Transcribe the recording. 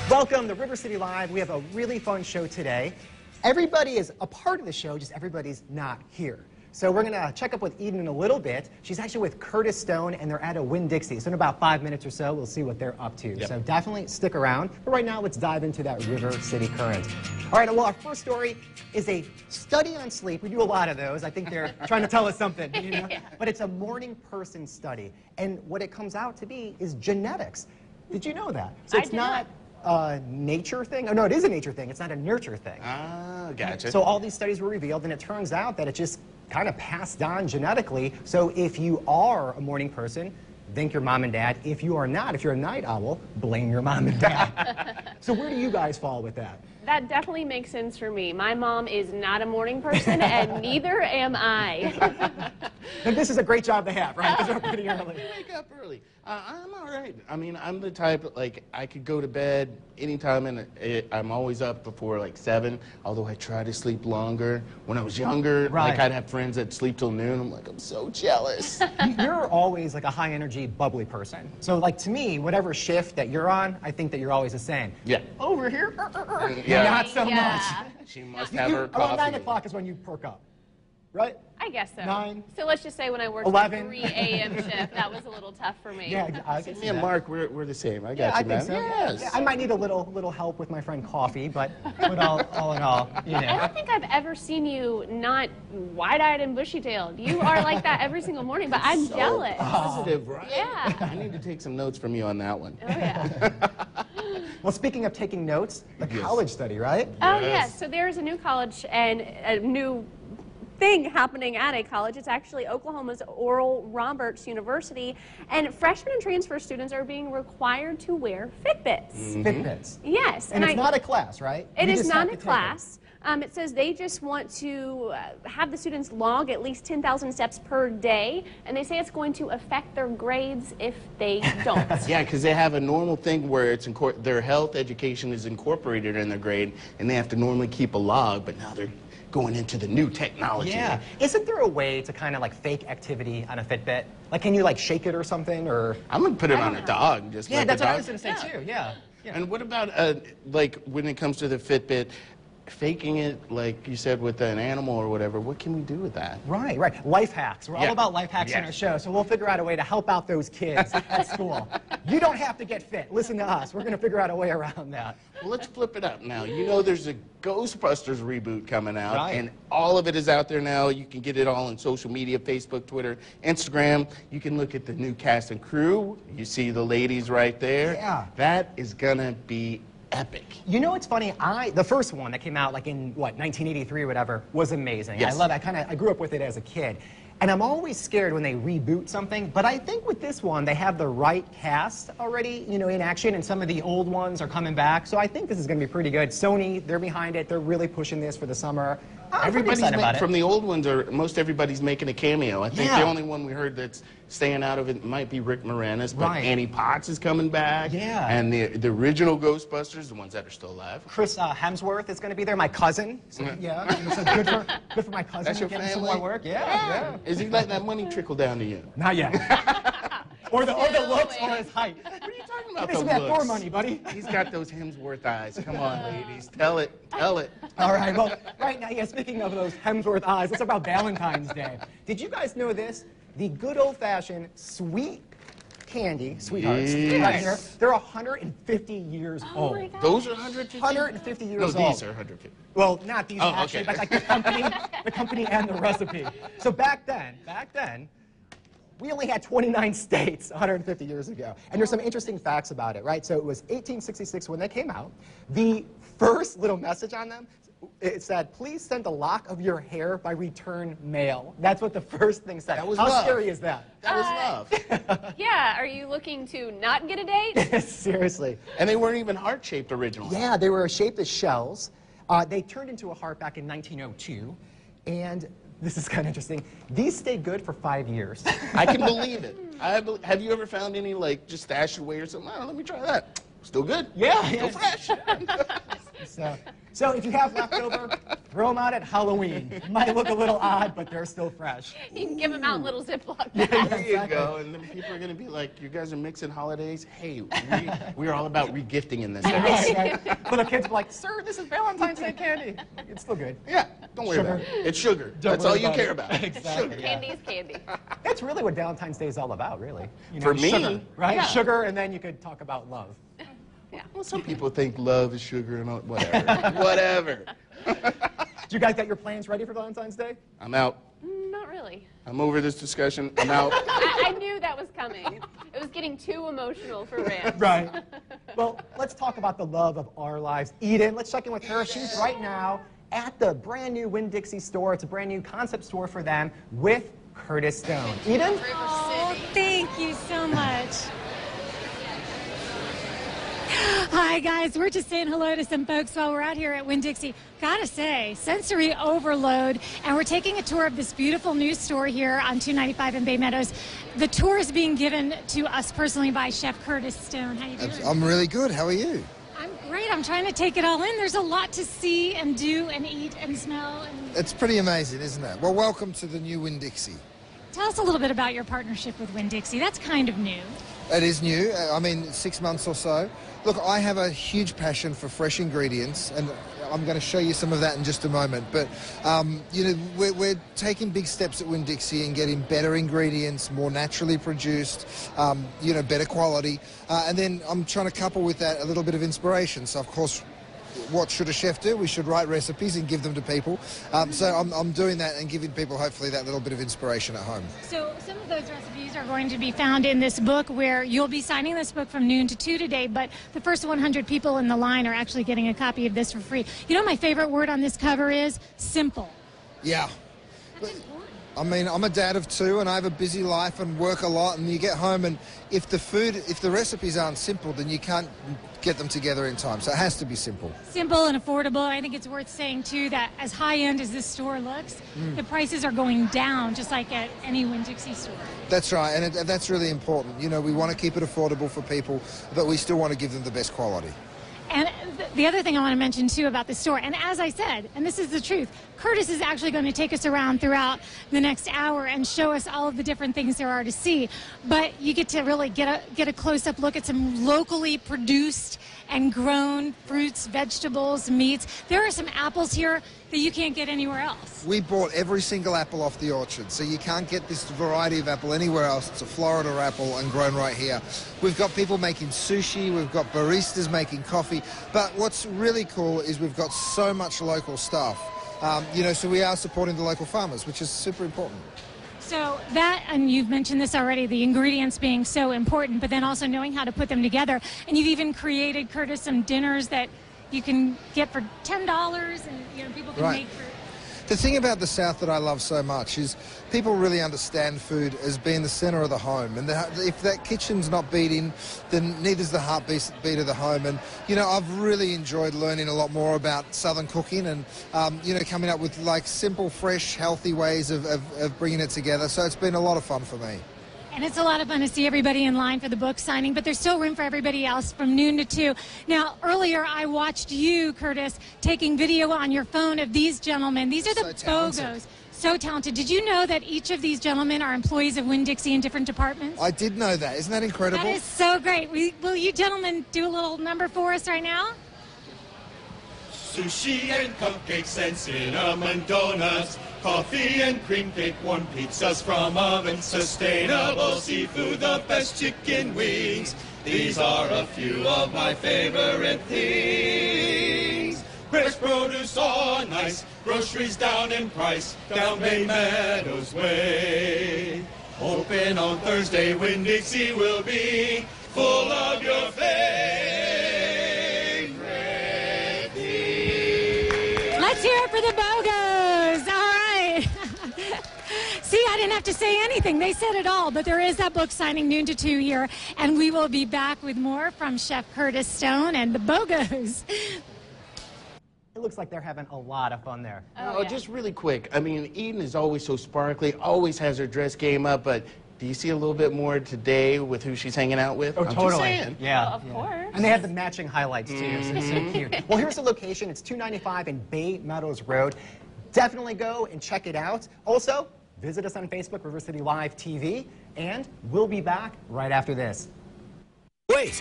Welcome to River City Live. We have a really fun show today. Everybody is a part of the show, just everybody's not here. So we're going to check up with Eden in a little bit. She's actually with Curtis Stone, and they're at a Winn-Dixie. So in about 5 minutes or so, we'll see what they're up to. Yep. So definitely stick around. But right now, let's dive into that River City current. All right, well, our first story is a study on sleep. We do a lot of those. I think they're trying to tell us something, you know? Yeah. But it's a morning person study. And what it comes out to be is genetics. Did you know that? So it's not a nature thing. Oh, no, it is a nature thing. It's not a nurture thing. Ah, gotcha. So all these studies were revealed, and it turns out that it just kind of passed on genetically. So if you are a morning person, thank your mom and dad. If you are not, if you're a night owl, blame your mom and dad. So where do you guys fall with that? That definitely makes sense for me. My mom is not a morning person, and neither am I. And this is a great job to have, right? Because we're pretty early. Wake up early. I'm all right. I mean, I'm the type, like, I could go to bed anytime, and I'm always up before, like, 7, although I try to sleep longer. When I was younger, like, I'd have friends that sleep till noon. I'm like, I'm so jealous. You're always, like, a high-energy, bubbly person. So, like, to me, whatever shift that you're on, I think that you're always the same. Yeah. Over here, yeah. Not so much. She must have her coffee. Around 9 o'clock is when you perk up, right? I guess so. 9. So let's just say when I worked 11. the 3 a.m. shift, that was a little tough for me. Yeah, I can see Me and Mark, we're the same. I got you, I man. think so. Yes. Yeah, I might need a little help with my friend Coffee, but all in all, you know. I don't think I've ever seen you not wide-eyed and bushy-tailed. You are like that every single morning, but I'm jealous. Positive, right? Yeah. I need to take some notes from you on that one. Oh, yeah. Well, speaking of taking notes, the college study, right? Oh, yes. So there's a new college and a new thing happening at a college. It's actually Oklahoma's Oral Roberts University, and freshmen and transfer students are being required to wear Fitbits. Fitbits. Yes. And it's not a class, right? It is not a class. It says they just want to have the students log at least 10,000 steps per day, and they say it's going to affect their grades if they don't. Yeah, because they have a normal thing where it's their health education is incorporated in their grade, and they have to normally keep a log, but now they're going into the new technology. Yeah. Isn't there a way to kind of like fake activity on a Fitbit? Like, can you like shake it or something, or? I'm gonna put it on a dog. Just yeah, like that's a what dog. I was gonna say too. Yeah. And what about like when it comes to the Fitbit, faking it like you said with an animal or whatever? What can we do with that? Right, right. Life hacks. We're all about life hacks in our show, so we'll figure out a way to help out those kids at school. You don't have to get fit. Listen to us. We're going to figure out a way around that. Well, let's flip it up now. You know there's a Ghostbusters reboot coming out, and all of it is out there now. You can get it all on social media, Facebook, Twitter, Instagram. You can look at the new cast and crew. You see the ladies right there. Yeah. That is going to be epic. You know what's funny? The first one that came out like in, what, 1983 or whatever, was amazing. Yes. I love it. I grew up with it as a kid. And I'm always scared when they reboot something, but I think with this one, they have the right cast already, you know, in action, and some of the old ones are coming back. So I think this is going to be pretty good. Sony, they're behind it. They're really pushing this for the summer. Everybody's from the old ones, or most everybody's making a cameo. I think the only one we heard that's staying out of it might be Rick Moranis, but Annie Potts is coming back. Yeah. And the original Ghostbusters, the ones that are still alive. Chris Hemsworth is going to be there, my cousin. So, yeah, so good for my cousin. That's your getting family? some more work. Yeah. Is he letting that money trickle down to you? Not yet. or the looks or his height. What are you talking about? Give me some of that Thor money, buddy. He's got those Hemsworth eyes. Come on, ladies. Tell it. Tell it. All right, well, right now, yeah, speaking of those Hemsworth eyes, let's talk about Valentine's Day. Did you guys know this? The good old-fashioned sweet candy, sweethearts, right here, they're 150 years old. My God. Those are 150? 150 years old. No, these are 150. Well, not these actually, okay. but like the company and the recipe. So back then, we only had 29 states 150 years ago. And there's some interesting facts about it, right? So it was 1866 when they came out. The first little message on them, it said, please send a lock of your hair by return mail. That's what the first thing said. That was How love. scary is that? That was love. Yeah, are you looking to not get a date? Seriously. And they weren't even heart-shaped originally. Yeah, they were shaped as shells. They turned into a heart back in 1902. And this is kind of interesting. These stayed good for 5 years. I can believe it. Have you ever found any, like, just stashed away or something? Oh, let me try that. Still good? Yeah. Still fresh. So if you have leftover, Throw them out at Halloween. Might look a little odd, but they're still fresh. You can give them out in little Ziploc Yeah, bags. There you go. And then people are going to be like, you guys are mixing holidays? Hey, we're all about regifting in this house. Right. But the kids are like, sir, this is Valentine's Day candy. It's still good. Yeah, don't worry about it. It's sugar. That's all you care about. Exactly. Sugar. Candy is candy. That's really what Valentine's Day is all about, really. You know, For me, sugar, right? yeah. Sugar, and then you could talk about love. Yeah. Well, some people think love is sugar and all, whatever. Whatever. Do you guys got your plans ready for Valentine's Day? I'm out. Not really. I'm over this discussion. I'm out. I knew that was coming. It was getting too emotional for Rance. Right. Well, let's talk about the love of our lives. Eden, let's check in with her. She's right now at the brand new Winn-Dixie store. It's a brand new concept store for them with Curtis Stone. Eden? Oh, thank you so much. Hi, guys. We're just saying hello to some folks while we're out here at Winn-Dixie. Gotta say, sensory overload. And we're taking a tour of this beautiful new store here on 295 in Baymeadows. The tour is being given to us personally by Chef Curtis Stone. How you doing? I'm really good. How are you? I'm great. I'm trying to take it all in. There's a lot to see and do and eat and smell. And It's pretty amazing, isn't it? Well, welcome to the new Winn-Dixie. tell us a little bit about your partnership with Winn-Dixie. That's kind of new. It is new. I mean, 6 months or so. Look, I have a huge passion for fresh ingredients, and I'm going to show you some of that in just a moment. But, you know, we're taking big steps at Winn-Dixie and getting better ingredients, more naturally produced, you know, better quality. And then I'm trying to couple with that a little bit of inspiration. So, of course, what should a chef do? We should write recipes and give them to people. So I'm doing that and giving people, hopefully, that little bit of inspiration at home. So some of those recipes are going to be found in this book, where you'll be signing this book from noon to 2 today, but the first 100 people in the line are actually getting a copy of this for free. You know, my favorite word on this cover is simple. Yeah. I mean, I'm a dad of 2 and I have a busy life and work a lot, and you get home and if the recipes aren't simple, then you can't get them together in time. So it has to be simple. Simple and affordable. I think it's worth saying, too, that as high-end as this store looks, the prices are going down, just like at any Winn-Dixie store. That's right, and that's really important. You know, we want to keep it affordable for people, but we still want to give them the best quality. And the other thing I want to mention, too, about the store, and as I said, and this is the truth, Curtis is actually going to take us around throughout the next hour and show us all of the different things there are to see. But you get to really get a close-up look at some locally produced and grown fruits, vegetables, meats. There are some apples here that you can't get anywhere else. We bought every single apple off the orchard, so you can't get this variety of apple anywhere else. It's a Florida apple and grown right here. We've got people making sushi, we've got baristas making coffee, but what's really cool is we've got so much local stuff. You know, so we are supporting the local farmers, which is super important. So that, and you've mentioned this already, the ingredients being so important, but then also knowing how to put them together. And you've even created, Curtis, some dinners that you can get for $10, and you know, people can make for... The thing about the South that I love so much is people really understand food as being the centre of the home. And if that kitchen's not beating, then neither's the heartbeat of the home. And, you know, I've really enjoyed learning a lot more about Southern cooking and, you know, coming up with, like, simple, fresh, healthy ways of bringing it together. So it's been a lot of fun for me. And it's a lot of fun to see everybody in line for the book signing, but there's still room for everybody else from noon to 2. Now, earlier I watched you, Curtis, taking video on your phone of these gentlemen. These are the BOGOs. So talented. Did you know that each of these gentlemen are employees of Winn-Dixie in different departments? I did know that. Isn't that incredible? That is so great. Will you gentlemen do a little number for us right now? Sushi and cupcakes and cinnamon donuts, coffee and cream cake, warm pizzas from ovens, sustainable seafood, the best chicken wings. These are a few of my favorite things. Fresh produce on ice, groceries down in price, down Baymeadows way. Open on Thursday, Winn-Dixie will be full of your favorite things. Let's hear it for the BOGOs. All right. See, I didn't have to say anything. They said it all. But there is that book signing noon to 2 here, and we will be back with more from Chef Curtis Stone and the BOGOs. It looks like they're having a lot of fun there. Oh, just really quick. I mean, Eden is always so sparkly, always has her dress game up, but do you see a little bit more today with who she's hanging out with? Oh, I'm totally. just saying. Yeah. Well, of course. And they have the matching highlights too, so it's so cute. Well, here's the location. It's 295 in Baymeadows Road. Definitely go and check it out. Also, visit us on Facebook, River City Live TV, and we'll be back right after this. Wait,